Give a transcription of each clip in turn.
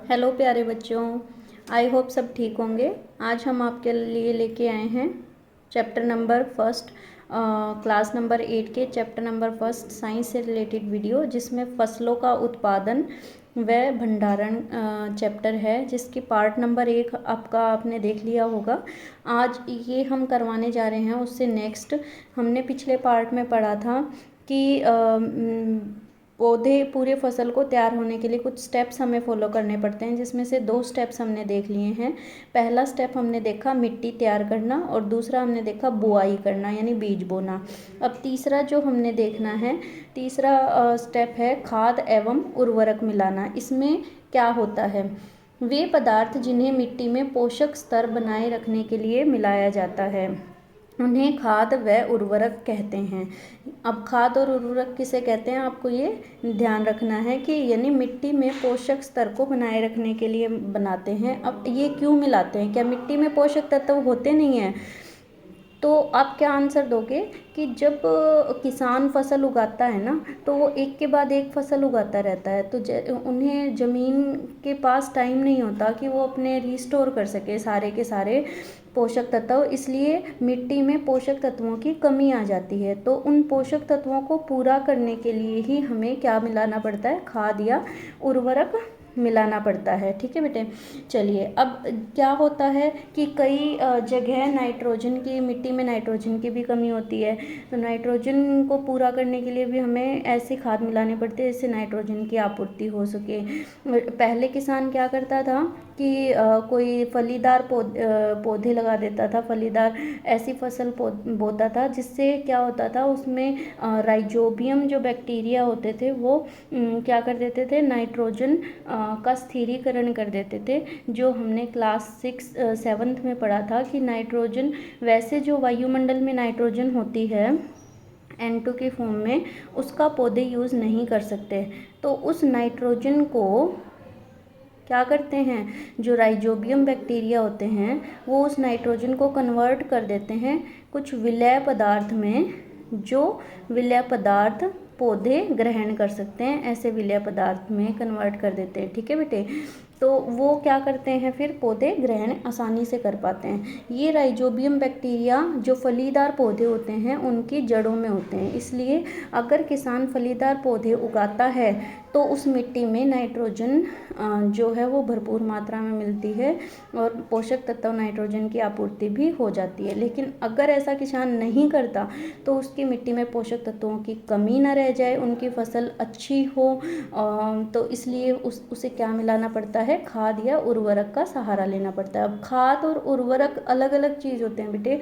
Hello प्यारे बच्चों, I hope सब ठीक होंगे। आज हम आपके लिए लेके आए हैं chapter number first, class number 8 के चैप्टर नंबर फर्स्ट साइंस से रिलेटेड वीडियो, जिसमें फसलों का उत्पादन व भंडारण चैप्टर है, जिसकी पार्ट नंबर 1 आपने देख लिया होगा। आज ये हम करवाने जा रहे हैं उससे नेक्स्ट। हमने पिछले पार्ट में पढ़ा था कि पौधे पूरे फसल को तैयार होने के लिए कुछ स्टेप्स हमें फॉलो करने पड़ते हैं, जिसमें से 2 स्टेप्स हमने देख लिए हैं। पहला स्टेप हमने देखा मिट्टी तैयार करना, और दूसरा हमने देखा बुआई करना यानी बीज बोना। अब तीसरा जो हमने देखना है, तीसरा स्टेप है खाद एवं उर्वरक मिलाना। इसमें क्या होता है, वे पदार्थ जिन्हें मिट्टी में पोषक स्तर बनाए रखने के लिए मिलाया जाता है उन्हें खाद व उर्वरक कहते हैं। अब खाद और उर्वरक किसे कहते हैं, आपको ये ध्यान रखना है कि यानी मिट्टी में पोषक स्तर को बनाए रखने के लिए बनाते हैं। अब ये क्यों मिलाते हैं, क्या मिट्टी में पोषक तत्व होते नहीं हैं? तो आप क्या आंसर दोगे कि जब किसान फसल उगाता है ना, तो वो एक के बाद एक फसल उगाता रहता है, तो उन्हें ज़मीन के पास टाइम नहीं होता कि वो अपने रिस्टोर कर सके सारे के सारे पोषक तत्व, इसलिए मिट्टी में पोषक तत्वों की कमी आ जाती है। तो उन पोषक तत्वों को पूरा करने के लिए ही हमें क्या मिलाना पड़ता है, खाद या उर्वरक मिलाना पड़ता है। ठीक है बेटे, चलिए। अब क्या होता है कि कई जगह नाइट्रोजन की, मिट्टी में नाइट्रोजन की भी कमी होती है, तो नाइट्रोजन को पूरा करने के लिए भी हमें ऐसी खाद मिलानी पड़ती है जिससे नाइट्रोजन की आपूर्ति हो सके। पहले किसान क्या करता था कि कोई फलीदार पौधे लगा देता था, फलीदार ऐसी फसल बोता था, जिससे क्या होता था, उसमें राइजोबियम जो बैक्टीरिया होते थे वो क्या कर देते थे, नाइट्रोजन का स्थिरीकरण कर देते थे। जो हमने क्लास 7th में पढ़ा था कि नाइट्रोजन, वैसे जो वायुमंडल में नाइट्रोजन होती है N2 की फॉर्म में, उसका पौधे यूज़ नहीं कर सकते। तो उस नाइट्रोजन को क्या करते हैं, जो राइजोबियम बैक्टीरिया होते हैं वो उस नाइट्रोजन को कन्वर्ट कर देते हैं कुछ विलय पदार्थ में, जो विलय पदार्थ पौधे ग्रहण कर सकते हैं। ऐसे विलय पदार्थ में कन्वर्ट कर देते हैं। ठीक है बेटे, तो वो क्या करते हैं, फिर पौधे ग्रहण आसानी से कर पाते हैं। ये राइजोबियम बैक्टीरिया जो फलीदार पौधे होते हैं उनकी जड़ों में होते हैं, इसलिए अगर किसान फलीदार पौधे उगाता है तो उस मिट्टी में नाइट्रोजन जो है वो भरपूर मात्रा में मिलती है और पोषक तत्व नाइट्रोजन की आपूर्ति भी हो जाती है। लेकिन अगर ऐसा किसान नहीं करता तो उसकी मिट्टी में पोषक तत्वों की कमी न रह जाए, उनकी फसल अच्छी हो, तो इसलिए उसे क्या मिलाना पड़ता है, खाद या उर्वरक का सहारा लेना पड़ता है। अब खाद और उर्वरक अलग अलग चीज़ होते हैं बेटे।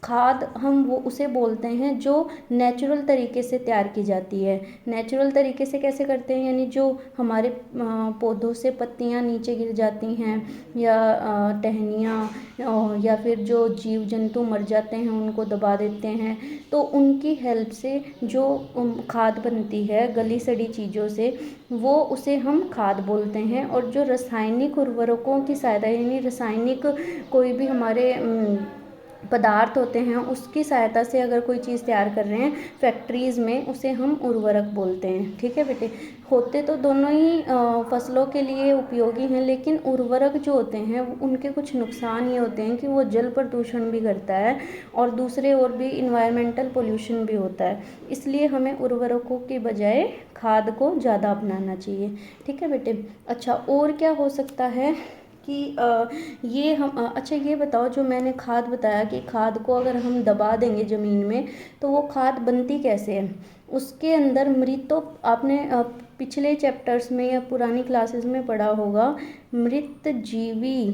खाद हम वो उसे बोलते हैं जो नेचुरल तरीके से तैयार की जाती है। नेचुरल तरीके से कैसे करते हैं, यानी जो हमारे पौधों से पत्तियां नीचे गिर जाती हैं, या टहनियाँ, या फिर जो जीव जंतु मर जाते हैं उनको दबा देते हैं, तो उनकी हेल्प से जो खाद बनती है गली सड़ी चीज़ों से, वो उसे हम खाद बोलते हैं। और जो रासायनिक उर्वरकों की सहायता, यानी रासायनिक कोई भी हमारे पदार्थ होते हैं उसकी सहायता से अगर कोई चीज़ तैयार कर रहे हैं फैक्ट्रीज़ में, उसे हम उर्वरक बोलते हैं। ठीक है बेटे, होते तो दोनों ही फसलों के लिए उपयोगी हैं, लेकिन उर्वरक जो होते हैं उनके कुछ नुकसान ये होते हैं कि वो जल प्रदूषण भी करता है और दूसरे और भी इन्वायरमेंटल पोल्यूशन भी होता है। इसलिए हमें उर्वरकों के बजाय खाद को ज़्यादा अपनाना चाहिए। ठीक है बेटे, अच्छा और क्या हो सकता है कि ये हम अच्छा ये बताओ, जो मैंने खाद बताया कि खाद को अगर हम दबा देंगे ज़मीन में तो वो खाद बनती कैसे है, उसके अंदर मृत, तो आपने पिछले चैप्टर्स में या पुरानी क्लासेस में पढ़ा होगा, मृत जीवी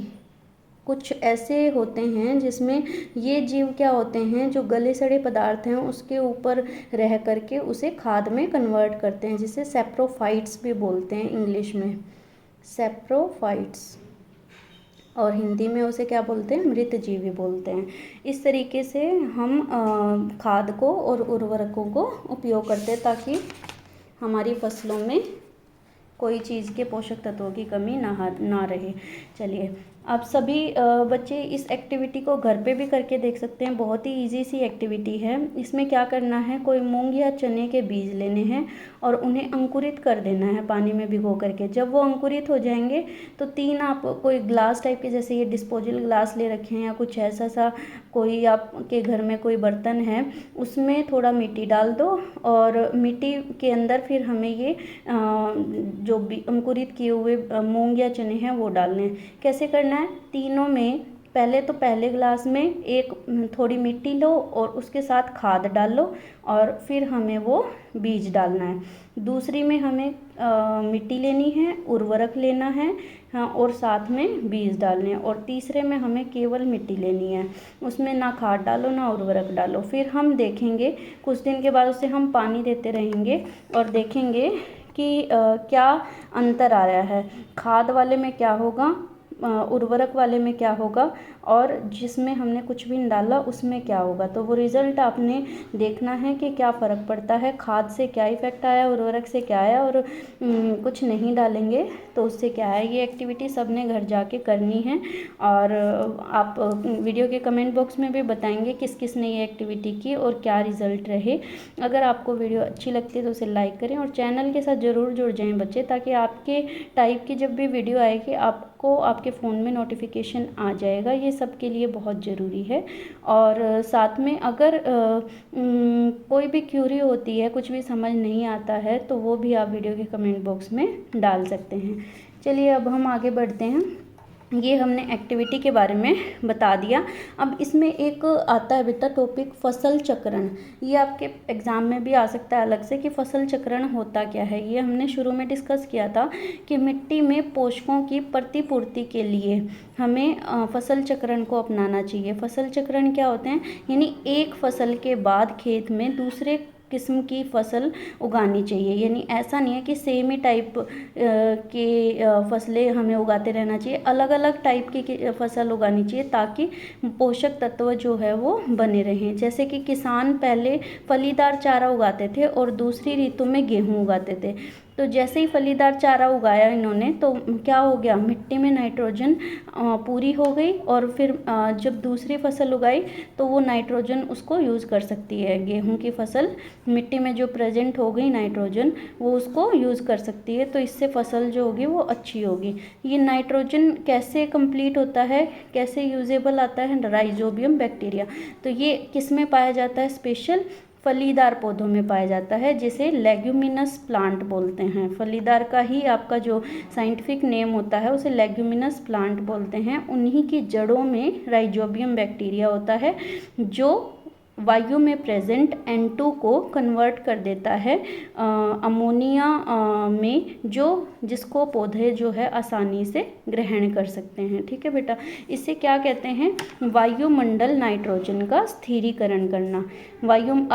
कुछ ऐसे होते हैं जिसमें ये जीव क्या होते हैं, जो गले सड़े पदार्थ हैं उसके ऊपर रह करके उसे खाद में कन्वर्ट करते हैं, जिसे सैप्रोफाइट्स भी बोलते हैं इंग्लिश में, सैप्रोफाइट्स, और हिंदी में उसे क्या बोलते हैं, मृत जीवी बोलते हैं। इस तरीके से हम खाद को और उर्वरकों को उपयोग करते हैं ताकि हमारी फसलों में कोई चीज़ के पोषक तत्वों की कमी ना रहे। चलिए, आप सभी बच्चे इस एक्टिविटी को घर पे भी करके देख सकते हैं। बहुत ही इजी सी एक्टिविटी है। इसमें क्या करना है, कोई मूंग या चने के बीज लेने हैं और उन्हें अंकुरित कर देना है पानी में भिगो करके। जब वो अंकुरित हो जाएंगे तो 3 आप कोई ग्लास टाइप के, जैसे ये डिस्पोजल ग्लास ले रखे हैं या कुछ ऐसा सा कोई आपके घर में कोई बर्तन है, उसमें थोड़ा मिट्टी डाल दो और मिट्टी के अंदर फिर हमें ये जो अंकुरित किए हुए मूंग या चने हैं वो डालने हैं। कैसे करना है, तीनों में पहले तो पहले ग्लास में एक थोड़ी मिट्टी लो और उसके साथ खाद डाल लो और फिर हमें वो बीज डालना है। दूसरी में हमें मिट्टी लेनी है, उर्वरक लेना है, हाँ, और साथ में बीज डालने हैं। और तीसरे में हमें केवल मिट्टी लेनी है, उसमें ना खाद डालो ना उर्वरक डालो। फिर हम देखेंगे कुछ दिन के बाद उसे हम पानी देते रहेंगे और देखेंगे कि क्या अंतर आ रहा है, खाद वाले में क्या होगा, उर्वरक वाले में क्या होगा और जिसमें हमने कुछ भी नहीं डाला उसमें क्या होगा। तो वो रिज़ल्ट आपने देखना है कि क्या फ़र्क पड़ता है, खाद से क्या इफ़ेक्ट आया, उर्वरक से क्या आया और कुछ नहीं डालेंगे तो उससे क्या है। ये एक्टिविटी सब ने घर जाके करनी है और आप वीडियो के कमेंट बॉक्स में भी बताएंगे किस किस ने ये एक्टिविटी की और क्या रिज़ल्ट रहे। अगर आपको वीडियो अच्छी लगती है तो उसे लाइक करें और चैनल के साथ ज़रूर जुड़ जाएं बच्चे, ताकि आपके टाइप की जब भी वीडियो आएगी आपको आपके फ़ोन में नोटिफिकेशन आ जाएगा। ये सबके लिए बहुत ज़रूरी है। और साथ में अगर कोई भी क्यूरी होती है, कुछ भी समझ नहीं आता है, तो वो भी आप वीडियो के कमेंट बॉक्स में डाल सकते हैं। चलिए अब हम आगे बढ़ते हैं। ये हमने एक्टिविटी के बारे में बता दिया। अब इसमें एक आता है बेटा टॉपिक फसल चक्रण। ये आपके एग्ज़ाम में भी आ सकता है अलग से कि फसल चक्रण होता क्या है। ये हमने शुरू में डिस्कस किया था कि मिट्टी में पोषकों की प्रतिपूर्ति के लिए हमें फसल चक्रण को अपनाना चाहिए। फसल चक्रण क्या होते हैं, यानी एक फसल के बाद खेत में दूसरे किस्म की फसल उगानी चाहिए। यानी ऐसा नहीं है कि सेम ही टाइप के फसलें हमें उगाते रहना चाहिए, अलग अलग टाइप की फसल उगानी चाहिए ताकि पोषक तत्व जो है वो बने रहें। जैसे कि किसान पहले फलीदार चारा उगाते थे और दूसरी ऋतु में गेहूँ उगाते थे। तो जैसे ही फलीदार चारा उगाया इन्होंने तो क्या हो गया, मिट्टी में नाइट्रोजन पूरी हो गई और फिर जब दूसरी फसल उगाई तो वो नाइट्रोजन उसको यूज़ कर सकती है। गेहूं की फसल मिट्टी में जो प्रेजेंट हो गई नाइट्रोजन वो उसको यूज़ कर सकती है, तो इससे फसल जो होगी वो अच्छी होगी। ये नाइट्रोजन कैसे कंप्लीट होता है, कैसे यूजेबल आता है, राइजोबियम बैक्टीरिया। तो ये किस में पाया जाता है, स्पेशल फलीदार पौधों में पाया जाता है, जिसे लेग्यूमिनस प्लांट बोलते हैं। फलीदार का ही आपका जो साइंटिफिक नेम होता है उसे लेग्यूमिनस प्लांट बोलते हैं। उन्हीं की जड़ों में राइजोबियम बैक्टीरिया होता है जो वायु में प्रेजेंट N2 को कन्वर्ट कर देता है अमोनिया में, जिसको पौधे जो है आसानी से ग्रहण कर सकते हैं। ठीक है बेटा, इसे क्या कहते हैं, वायुमंडल नाइट्रोजन का स्थिरीकरण करना।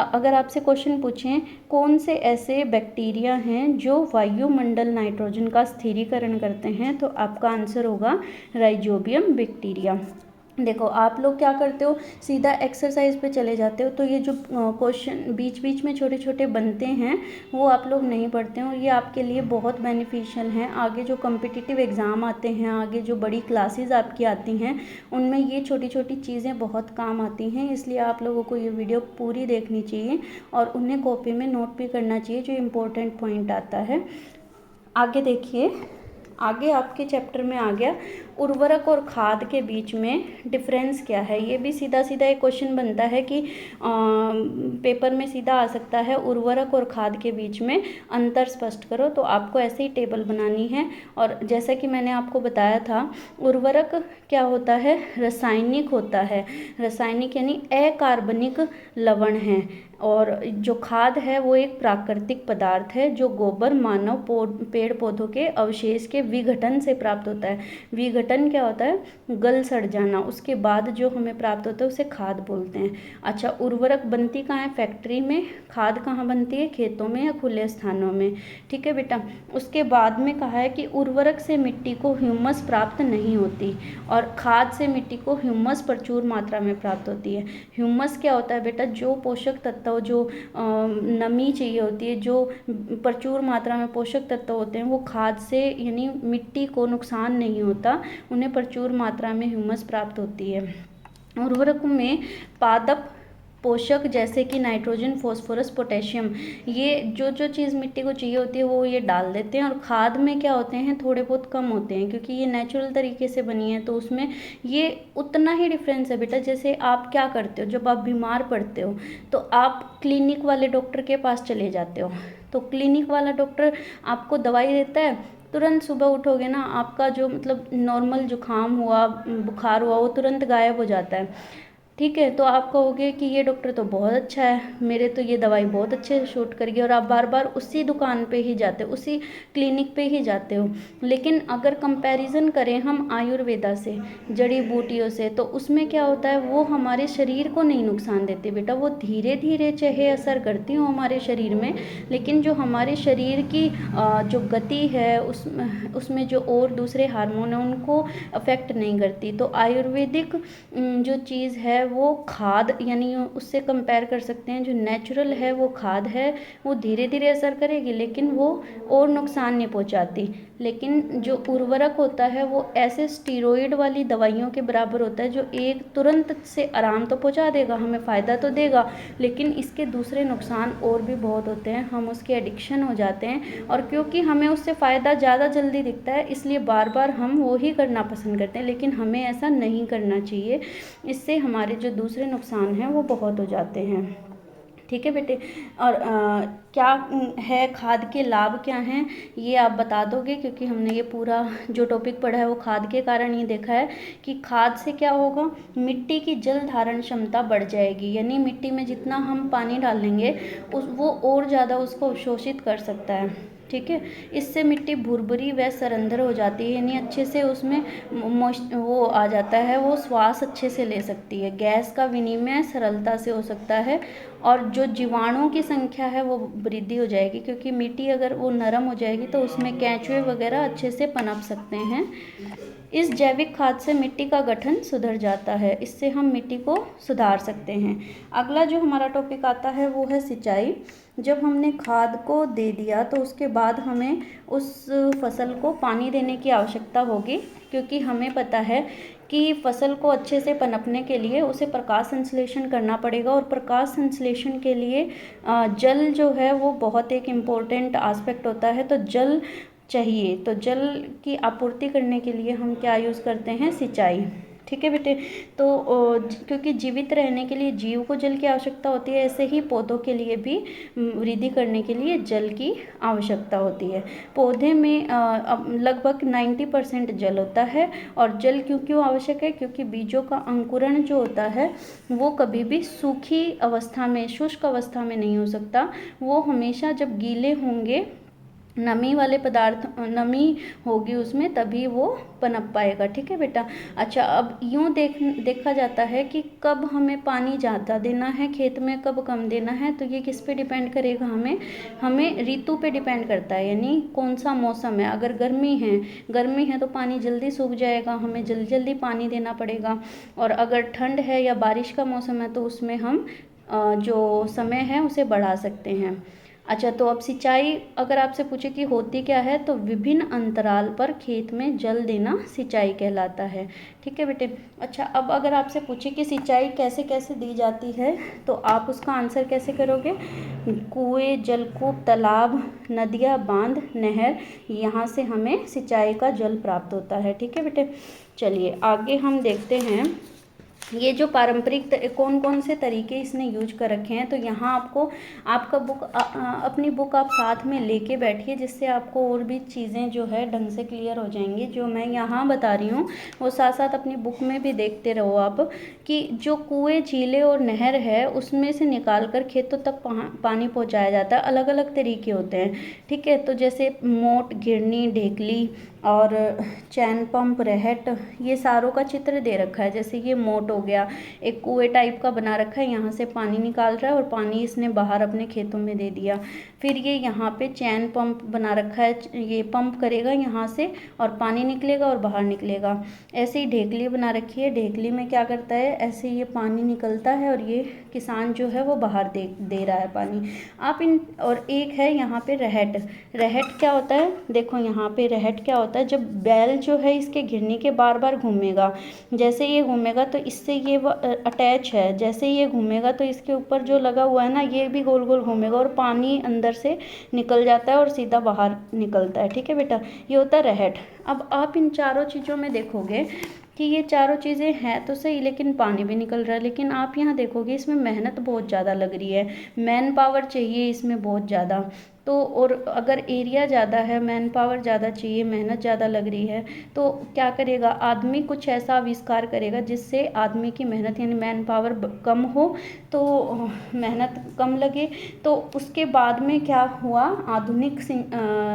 अगर आपसे क्वेश्चन पूछें कौन से ऐसे बैक्टीरिया हैं जो वायुमंडल नाइट्रोजन का स्थिरीकरण करते हैं, तो आपका आंसर होगा राइजोबियम बैक्टीरिया। देखो आप लोग क्या करते हो, सीधा एक्सरसाइज पे चले जाते हो, तो ये जो क्वेश्चन बीच बीच में छोटे छोटे बनते हैं वो आप लोग नहीं पढ़ते हो। ये आपके लिए बहुत बेनिफिशियल हैं। आगे जो कॉम्पिटिटिव एग्ज़ाम आते हैं, आगे जो बड़ी क्लासेस आपकी आती हैं, उनमें ये छोटी छोटी चीज़ें बहुत काम आती हैं। इसलिए आप लोगों को ये वीडियो पूरी देखनी चाहिए और उन्हें कॉपी में नोट भी करना चाहिए जो इम्पोर्टेंट पॉइंट आता है। आगे देखिए, आगे आपके चैप्टर में आ गया उर्वरक और खाद के बीच में डिफरेंस क्या है। ये भी सीधा सीधा एक क्वेश्चन बनता है कि पेपर में सीधा आ सकता है, उर्वरक और खाद के बीच में अंतर स्पष्ट करो। तो आपको ऐसे ही टेबल बनानी है। और जैसा कि मैंने आपको बताया था, उर्वरक क्या होता है, रासायनिक होता है। रासायनिक यानी अकार्बनिक लवण है। और जो खाद है वो एक प्राकृतिक पदार्थ है जो गोबर, मानव पेड़ पौधों के अवशेष के विघटन से प्राप्त होता है। विघटन क्या होता है, गल सड़ जाना, उसके बाद जो हमें प्राप्त होता है उसे खाद बोलते हैं। अच्छा, उर्वरक बनती कहाँ है, फैक्ट्री में। खाद कहाँ बनती है, खेतों में या खुले स्थानों में। ठीक है बेटा, उसके बाद में कहा है कि उर्वरक से मिट्टी को ह्यूमस प्राप्त नहीं होती और खाद से मिट्टी को ह्यूमस प्रचुर मात्रा में प्राप्त होती है। ह्यूमस क्या होता है बेटा, जो पोषक तत्व हो, जो नमी चाहिए होती है, जो प्रचुर मात्रा में पोषक तत्व होते हैं, वो खाद से यानी मिट्टी को नुकसान नहीं होता, उन्हें प्रचुर मात्रा में ह्यूमस प्राप्त होती है। उर्वरकों में पादप पोषक जैसे कि नाइट्रोजन, फॉस्फोरस, पोटेशियम, ये जो जो चीज़ मिट्टी को चाहिए होती है वो ये डाल देते हैं। और खाद में क्या होते हैं, थोड़े बहुत कम होते हैं, क्योंकि ये नेचुरल तरीके से बनी है, तो उसमें ये उतना ही डिफरेंस है बेटा। जैसे आप क्या करते हो, जब आप बीमार पड़ते हो तो आप क्लिनिक वाले डॉक्टर के पास चले जाते हो, तो क्लिनिक वाला डॉक्टर आपको दवाई देता है, तुरंत सुबह उठोगे ना, आपका जो मतलब नॉर्मल जुकाम हुआ, बुखार हुआ, वो तुरंत गायब हो जाता है। ठीक है, तो आप कहोगे कि ये डॉक्टर तो बहुत अच्छा है, मेरे तो ये दवाई बहुत अच्छे से शूट करेगी, और आप बार बार उसी दुकान पे ही जाते हो, उसी क्लिनिक पे ही जाते हो। लेकिन अगर कंपैरिजन करें हम आयुर्वेदा से, जड़ी बूटियों से, तो उसमें क्या होता है, वो हमारे शरीर को नहीं नुकसान देते बेटा, वो धीरे धीरे चाहे असर करती हो हमारे शरीर में, लेकिन जो हमारे शरीर की जो गति है उसमें जो और दूसरे हार्मोन हैं उनको अफेक्ट नहीं करती। तो आयुर्वेदिक जो चीज़ है वो खाद, यानी उससे कंपेयर कर सकते हैं, जो नेचुरल है वो खाद है, वो धीरे धीरे असर करेगी लेकिन वो और नुकसान नहीं पहुंचाती। लेकिन जो उर्वरक होता है वो ऐसे स्टीरॉयड वाली दवाइयों के बराबर होता है, जो एक तुरंत से आराम तो पहुंचा देगा, हमें फ़ायदा तो देगा, लेकिन इसके दूसरे नुकसान और भी बहुत होते हैं, हम उसके एडिक्शन हो जाते हैं। और क्योंकि हमें उससे फ़ायदा ज़्यादा जल्दी दिखता है, इसलिए बार बार हम वो ही करना पसंद करते हैं, लेकिन हमें ऐसा नहीं करना चाहिए, इससे हमारे जो दूसरे नुकसान हैं वो बहुत हो जाते हैं। ठीक है बेटे, और क्या है खाद के लाभ क्या हैं, ये आप बता दोगे, क्योंकि हमने ये पूरा जो टॉपिक पढ़ा है वो खाद के कारण ही देखा है कि खाद से क्या होगा, मिट्टी की जल धारण क्षमता बढ़ जाएगी, यानी मिट्टी में जितना हम पानी डालेंगे वो और ज़्यादा उसको अवशोषित कर सकता है। ठीक है, इससे मिट्टी भुरभुरी व सरंध्र हो जाती है, यानी अच्छे से उसमें वो आ जाता है, वो श्वास अच्छे से ले सकती है, गैस का विनिमय सरलता से हो सकता है, और जो जीवाणुओं की संख्या है वो वृद्धि हो जाएगी, क्योंकि मिट्टी अगर वो नरम हो जाएगी तो उसमें केंचुए वगैरह अच्छे से पनप सकते हैं। इस जैविक खाद से मिट्टी का गठन सुधर जाता है, इससे हम मिट्टी को सुधार सकते हैं। अगला जो हमारा टॉपिक आता है वो है सिंचाई। जब हमने खाद को दे दिया तो उसके बाद हमें उस फसल को पानी देने की आवश्यकता होगी, क्योंकि हमें पता है कि फसल को अच्छे से पनपने के लिए उसे प्रकाश संश्लेषण करना पड़ेगा, और प्रकाश संश्लेषण के लिए जल जो है वो बहुत एक इम्पोर्टेंट एस्पेक्ट होता है, तो जल चाहिए। तो जल की आपूर्ति करने के लिए हम क्या यूज़ करते हैं, सिंचाई। ठीक है बेटे, तो क्योंकि जीवित रहने के लिए जीव को जल की आवश्यकता होती है, ऐसे ही पौधों के लिए भी वृद्धि करने के लिए जल की आवश्यकता होती है। पौधे में लगभग 90% जल होता है, और जल क्यों क्यों आवश्यक है, क्योंकि बीजों का अंकुरण जो होता है वो कभी भी सूखी अवस्था में, शुष्क अवस्था में नहीं हो सकता, वो हमेशा जब गीले होंगे, नमी वाले पदार्थ, नमी होगी उसमें, तभी वो पनप पाएगा। ठीक है बेटा। अच्छा, अब यूँ देखा जाता है कि कब हमें पानी ज़्यादा देना है खेत में, कब कम देना है, तो ये किस पे डिपेंड करेगा, हमें ऋतु पे डिपेंड करता है, यानी कौन सा मौसम है। अगर गर्मी है तो पानी जल्दी सूख जाएगा, हमें जल्दी जल्दी पानी देना पड़ेगा, और अगर ठंड है या बारिश का मौसम है तो उसमें हम जो समय है उसे बढ़ा सकते हैं। अच्छा, तो अब सिंचाई अगर आपसे पूछे कि होती क्या है, तो विभिन्न अंतराल पर खेत में जल देना सिंचाई कहलाता है। ठीक है बेटे। अच्छा, अब अगर आपसे पूछे कि सिंचाई कैसे कैसे दी जाती है, तो आप उसका आंसर कैसे करोगे, कुएं, जलकूप, तालाब, नदियाँ, बांध, नहर, यहाँ से हमें सिंचाई का जल प्राप्त होता है। ठीक है बेटे। चलिए आगे हम देखते हैं, ये जो पारंपरिक कौन कौन से तरीके इसने यूज कर रखे हैं। तो यहाँ आपको आपका अपनी बुक आप साथ में लेके बैठिए, जिससे आपको और भी चीज़ें जो है ढंग से क्लियर हो जाएंगी। जो मैं यहाँ बता रही हूँ वो साथ साथ अपनी बुक में भी देखते रहो आप, कि जो कुएं, झीलें और नहर है उसमें से निकाल कर खेतों तक पानी पहुँचाया जाता है। अलग अलग तरीके होते हैं। ठीक है, तो जैसे मोट, घिरनी, ढेकली और चैन पंप, रहट, ये सारों का चित्र दे रखा है। जैसे ये मोट पोट हो गया, एक कुएँ टाइप का बना रखा है, यहाँ से पानी निकाल रहा है और पानी इसने बाहर अपने खेतों में दे दिया। फिर ये यहाँ पे चैन पंप बना रखा है, ये पंप करेगा यहाँ से और पानी निकलेगा और बाहर निकलेगा। ऐसे ही ढेकली बना रखी है, ढेकली में क्या करता है, ऐसे ये पानी निकलता है और ये किसान जो है वो बाहर दे रहा है पानी। आप इन और एक है यहाँ पे रहट। रहट क्या होता है, देखो यहाँ पे रहट क्या होता है, जब बैल जो है इसके घिरनी के बार बार घूमेगा, जैसे ये घूमेगा तो इससे ये अटैच है, जैसे ये घूमेगा तो इसके ऊपर जो लगा हुआ है ना ये भी गोल गोल घूमेगा और पानी अंदर से निकल जाता है और सीधा बाहर निकलता है। ठीक है बेटा, ये होता है रहट। अब आप इन चारों चीज़ों में देखोगे कि ये चारों चीज़ें हैं तो सही, लेकिन पानी भी निकल रहा है, लेकिन आप यहाँ देखोगे इसमें मेहनत बहुत ज़्यादा लग रही है, मैन पावर चाहिए इसमें बहुत ज़्यादा। तो और अगर एरिया ज़्यादा है, मैन पावर ज़्यादा चाहिए, मेहनत ज़्यादा लग रही है, तो क्या करेगा आदमी, कुछ ऐसा आविष्कार करेगा जिससे आदमी की मेहनत यानी मैन पावर कम हो, तो मेहनत कम लगे। तो उसके बाद में क्या हुआ, आधुनिक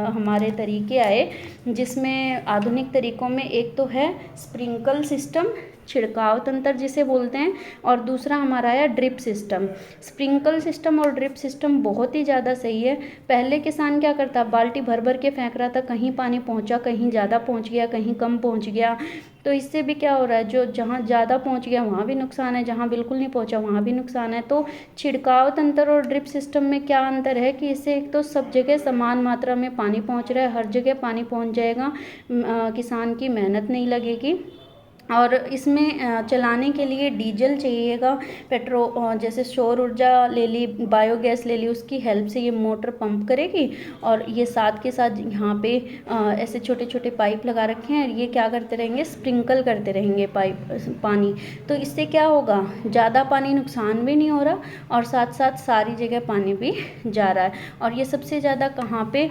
हमारे तरीके आए, जिसमें आधुनिक तरीक़ों में एक तो है स्प्रिंकल सिस्टम, छिड़काव तंत्र जिसे बोलते हैं, और दूसरा हमारा आया ड्रिप सिस्टम। स्प्रिंकल सिस्टम और ड्रिप सिस्टम बहुत ही ज़्यादा सही है। पहले किसान क्या करता, बाल्टी भर भर के फेंक रहा था, कहीं पानी पहुंचा, कहीं ज़्यादा पहुंच गया, कहीं कम पहुंच गया, तो इससे भी क्या हो रहा है, जो जहाँ ज़्यादा पहुंच गया वहाँ भी नुकसान है, जहाँ बिल्कुल नहीं पहुंचा वहाँ भी नुकसान है। तो छिड़काव तंत्र और ड्रिप सिस्टम में क्या अंतर है कि इससे एक तो सब जगह समान मात्रा में पानी पहुँच रहा है, हर जगह पानी पहुँच जाएगा, किसान की मेहनत नहीं लगेगी। और इसमें चलाने के लिए डीजल चाहिएगा, जैसे सौर ऊर्जा ले ली, बायोगैस ले ली, उसकी हेल्प से ये मोटर पंप करेगी, और ये साथ के साथ यहाँ पे ऐसे छोटे छोटे पाइप लगा रखे हैं, ये क्या करते रहेंगे, स्प्रिंकल करते रहेंगे पानी। तो इससे क्या होगा, ज़्यादा पानी नुकसान भी नहीं हो रहा और साथ साथ सारी जगह पानी भी जा रहा है। और ये सबसे ज़्यादा कहाँ पे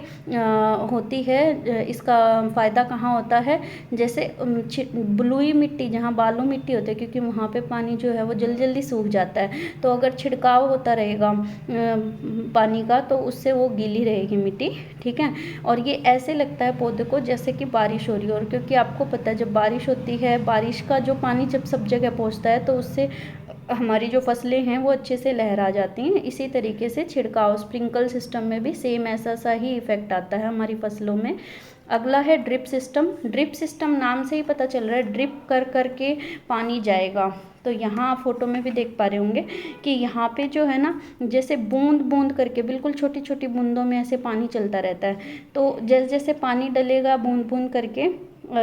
होती है, इसका फ़ायदा कहाँ होता है, जैसे बलुई मिट्टी, जहाँ बालू मिट्टी होती है, क्योंकि वहाँ पे पानी जो है वो जल्दी जल्दी सूख जाता है, तो अगर छिड़काव होता रहेगा पानी का तो उससे वो गीली रहेगी मिट्टी। ठीक है, और ये ऐसे लगता है पौधे को जैसे कि बारिश हो रही है, और क्योंकि आपको पता है जब बारिश होती है, बारिश का जो पानी जब सब जगह पहुँचता है तो उससे हमारी जो फसलें हैं वो अच्छे से लहरा जाती हैं। इसी तरीके से छिड़काव स्प्रिंकल सिस्टम में भी सेम ऐसा सा ही इफेक्ट आता है हमारी फसलों में। अगला है ड्रिप सिस्टम। ड्रिप सिस्टम नाम से ही पता चल रहा है ड्रिप कर कर के पानी जाएगा। तो यहाँ आप फोटो में भी देख पा रहे होंगे कि यहाँ पे जो है ना, जैसे बूंद बूंद करके बिल्कुल छोटी छोटी बूंदों में ऐसे पानी चलता रहता है। तो जैसे जैसे पानी डलेगा बूंद बूंद करके,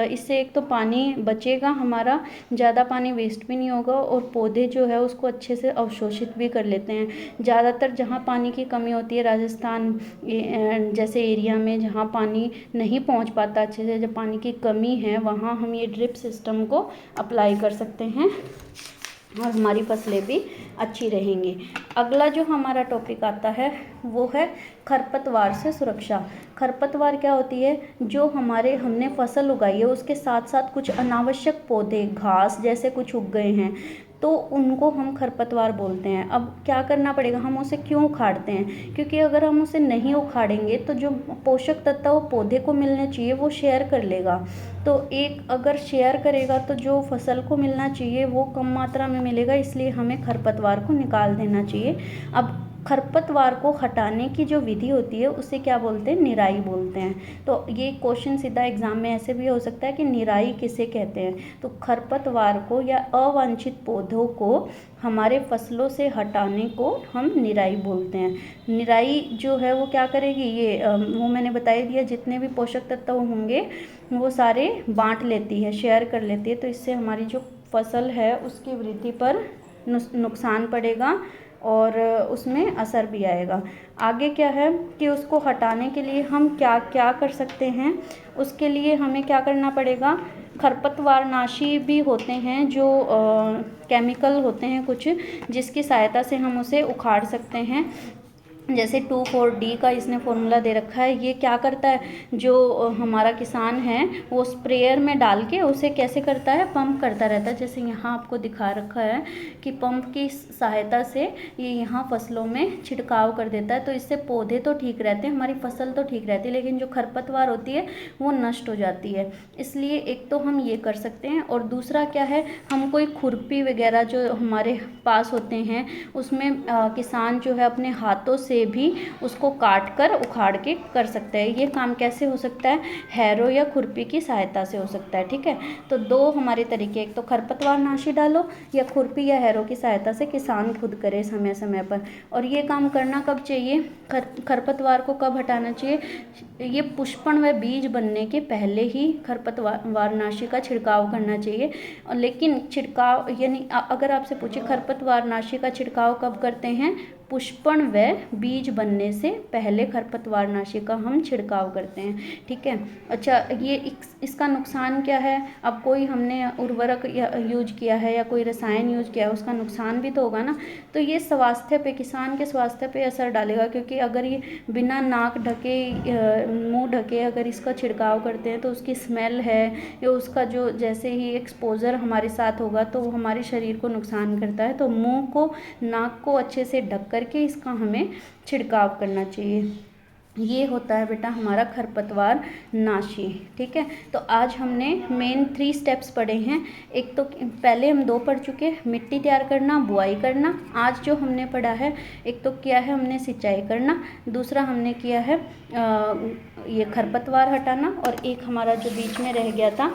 इससे एक तो पानी बचेगा हमारा, ज़्यादा पानी वेस्ट भी नहीं होगा, और पौधे जो है उसको अच्छे से अवशोषित भी कर लेते हैं। ज़्यादातर जहाँ पानी की कमी होती है, राजस्थान जैसे एरिया में जहाँ पानी नहीं पहुँच पाता अच्छे से, जब पानी की कमी है वहाँ हम ये ड्रिप सिस्टम को अप्लाई कर सकते हैं और हमारी फसलें भी अच्छी रहेंगी। अगला जो हमारा टॉपिक आता है वो है खरपतवार से सुरक्षा। खरपतवार क्या होती है, जो हमने फसल उगाई है उसके साथ साथ कुछ अनावश्यक पौधे, घास जैसे कुछ उग गए हैं, तो उनको हम खरपतवार बोलते हैं। अब क्या करना पड़ेगा, हम उसे क्यों उखाड़ते हैं, क्योंकि अगर हम उसे नहीं उखाड़ेंगे तो जो पोषक तत्व वो पौधे को मिलने चाहिए वो शेयर कर लेगा। तो एक अगर शेयर करेगा तो जो फसल को मिलना चाहिए वो कम मात्रा में मिलेगा, इसलिए हमें खरपतवार को निकाल देना चाहिए। अब खरपतवार को हटाने की जो विधि होती है उसे क्या बोलते हैं, निराई बोलते हैं। तो ये क्वेश्चन सीधा एग्जाम में ऐसे भी हो सकता है कि निराई किसे कहते हैं। तो खरपतवार को या अवांछित पौधों को हमारे फसलों से हटाने को हम निराई बोलते हैं। निराई जो है वो क्या करेगी, ये वो मैंने बता दिया, जितने भी पोषक तत्व होंगे वो सारे बांट लेती है, शेयर कर लेती है। तो इससे हमारी जो फसल है उसकी वृद्धि पर नुकसान पड़ेगा और उसमें असर भी आएगा। आगे क्या है कि उसको हटाने के लिए हम क्या क्या कर सकते हैं, उसके लिए हमें क्या करना पड़ेगा, खरपतवारनाशी भी होते हैं जो केमिकल होते हैं कुछ, जिसकी सहायता से हम उसे उखाड़ सकते हैं। जैसे 2,4-D का इसने फॉर्मूला दे रखा है। ये क्या करता है, जो हमारा किसान है वो स्प्रेयर में डाल के उसे कैसे करता है, पंप करता रहता है। जैसे यहाँ आपको दिखा रखा है कि पंप की सहायता से ये यहाँ फसलों में छिड़काव कर देता है। तो इससे पौधे तो ठीक रहते हैं, हमारी फसल तो ठीक रहती है, लेकिन जो खरपतवार होती है वो नष्ट हो जाती है। इसलिए एक तो हम ये कर सकते हैं, और दूसरा क्या है, हम कोई खुरपी वगैरह जो हमारे पास होते हैं उसमें किसान जो है अपने हाथों से भी उसको काट कर उखाड़ के कर सकते हैं। ये काम कैसे हो सकता है, हैरो या खुरपी की सहायता से हो सकता है। ठीक है, तो दो हमारे तरीके, एक तो खरपतवार नाशी डालो या खुरपी या हैरो की सहायता से किसान खुद करे समय समय पर। और ये काम करना कब चाहिए, खरपतवार को कब हटाना चाहिए, ये पुष्पण व बीज बनने के पहले ही खरपतवार नाशी का छिड़काव करना चाहिए। लेकिन छिड़काव यानी अगर आपसे पूछे खरपतवार नाशी का छिड़काव कब करते हैं, पुष्पण व बीज बनने से पहले खरपतवार नाशी का हम छिड़काव करते हैं। ठीक है, अच्छा ये इसका नुकसान क्या है, अब कोई हमने उर्वरक यूज किया है या कोई रसायन यूज किया है, उसका नुकसान भी तो होगा ना। तो ये स्वास्थ्य पे, किसान के स्वास्थ्य पे असर डालेगा, क्योंकि अगर ये बिना नाक ढके मुंह ढके अगर इसका छिड़काव करते हैं तो उसकी स्मेल है या उसका जो जैसे ही एक्सपोजर हमारे साथ होगा तो वो हमारे शरीर को नुकसान करता है। तो मुंह को, नाक को अच्छे से ढक करके इसका हमें छिड़काव करना चाहिए। ये होता है बेटा हमारा खरपतवार नाशी। ठीक है, तो आज हमने मेन 3 स्टेप्स पढ़े हैं। एक तो पहले हम 2 पढ़ चुके, मिट्टी तैयार करना, बुआई करना। आज जो हमने पढ़ा है, एक तो किया है हमने सिंचाई करना, दूसरा हमने किया है ये खरपतवार हटाना, और एक हमारा जो बीच में रह गया था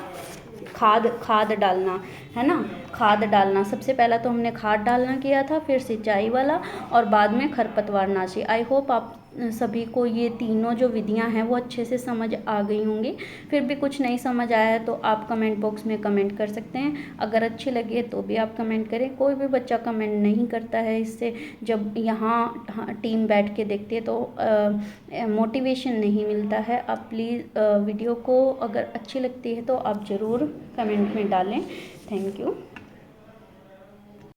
खाद डालना, है ना, खाद डालना। सबसे पहला तो हमने खाद डालना किया था, फिर सिंचाई वाला, और बाद में खरपतवार नाशी। आई होप आप सभी को ये तीनों जो विधियां हैं वो अच्छे से समझ आ गई होंगी। फिर भी कुछ नहीं समझ आया है तो आप कमेंट बॉक्स में कमेंट कर सकते हैं। अगर अच्छी लगे तो भी आप कमेंट करें। कोई भी बच्चा कमेंट नहीं करता है, इससे जब यहाँ टीम बैठ के देखती है तो मोटिवेशन नहीं मिलता है। आप प्लीज़ वीडियो को अगर अच्छी लगती है तो आप ज़रूर कमेंट में डालें। Thank you.